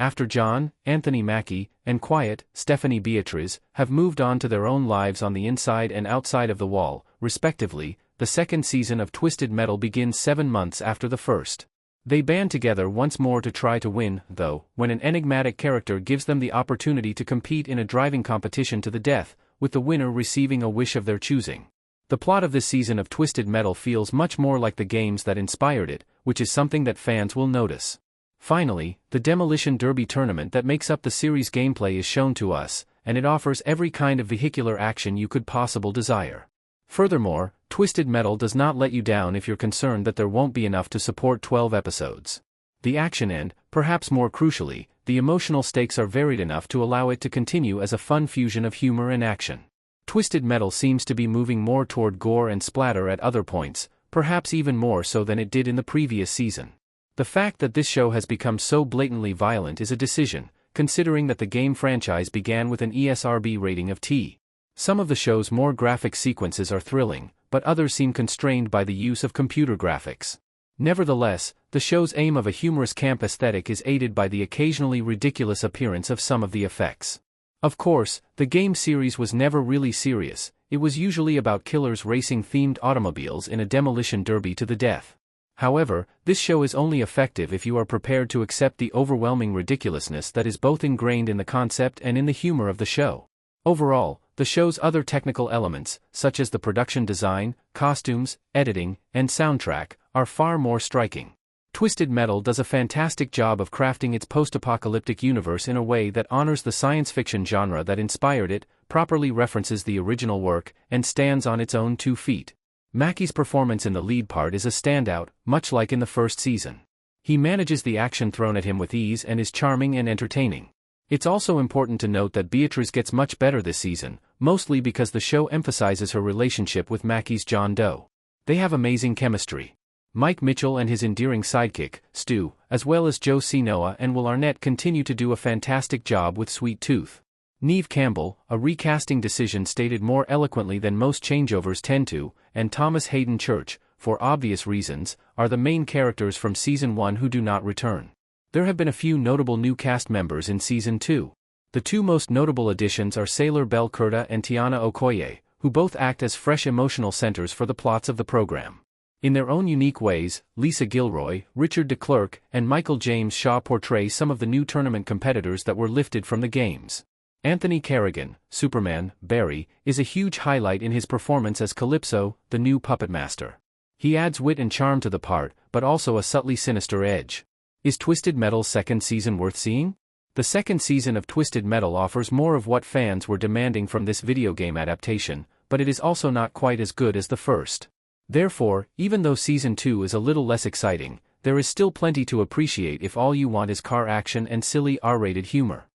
After John, Anthony Mackie, and quiet, Stephanie Beatriz, have moved on to their own lives on the inside and outside of the wall, respectively, the second season of Twisted Metal begins 7 months after the first. They band together once more to try to win, though, when an enigmatic character gives them the opportunity to compete in a driving competition to the death, with the winner receiving a wish of their choosing. The plot of this season of Twisted Metal feels much more like the games that inspired it, which is something that fans will notice. Finally, the Demolition Derby tournament that makes up the series' gameplay is shown to us, and it offers every kind of vehicular action you could possibly desire. Furthermore, Twisted Metal does not let you down if you're concerned that there won't be enough to support 12 episodes. The action and, perhaps more crucially, the emotional stakes are varied enough to allow it to continue as a fun fusion of humor and action. Twisted Metal seems to be moving more toward gore and splatter at other points, perhaps even more so than it did in the previous season. The fact that this show has become so blatantly violent is a decision, considering that the game franchise began with an ESRB rating of T. Some of the show's more graphic sequences are thrilling, but others seem constrained by the use of computer graphics. Nevertheless, the show's aim of a humorous camp aesthetic is aided by the occasionally ridiculous appearance of some of the effects. Of course, the game series was never really serious. It was usually about killers racing themed automobiles in a demolition derby to the death. However, this show is only effective if you are prepared to accept the overwhelming ridiculousness that is both ingrained in the concept and in the humor of the show. Overall, the show's other technical elements, such as the production design, costumes, editing, and soundtrack, are far more striking. Twisted Metal does a fantastic job of crafting its post-apocalyptic universe in a way that honors the science fiction genre that inspired it, properly references the original work, and stands on its own 2 feet. Mackie's performance in the lead part is a standout, much like in the first season. He manages the action thrown at him with ease and is charming and entertaining. It's also important to note that Beatriz gets much better this season, mostly because the show emphasizes her relationship with Mackie's John Doe. They have amazing chemistry. Mike Mitchell and his endearing sidekick, Stu, as well as Joe C. Noah and Will Arnett continue to do a fantastic job with Sweet Tooth. Neve Campbell, a recasting decision stated more eloquently than most changeovers tend to, and Thomas Hayden Church, for obvious reasons, are the main characters from Season 1 who do not return. There have been a few notable new cast members in Season 2. The 2 most notable additions are Sailor Bell Curta and Tiana Okoye, who both act as fresh emotional centers for the plots of the program. In their own unique ways, Lisa Gilroy, Richard DeClercq, and Michael James Shaw portray some of the new tournament competitors that were lifted from the games. Anthony Carrigan, Superman, Barry, is a huge highlight in his performance as Calypso, the new puppet master. He adds wit and charm to the part, but also a subtly sinister edge. Is Twisted Metal's second season worth seeing? The second season of Twisted Metal offers more of what fans were demanding from this video game adaptation, but it is also not quite as good as the first. Therefore, even though Season 2 is a little less exciting, there is still plenty to appreciate if all you want is car action and silly R-rated humor.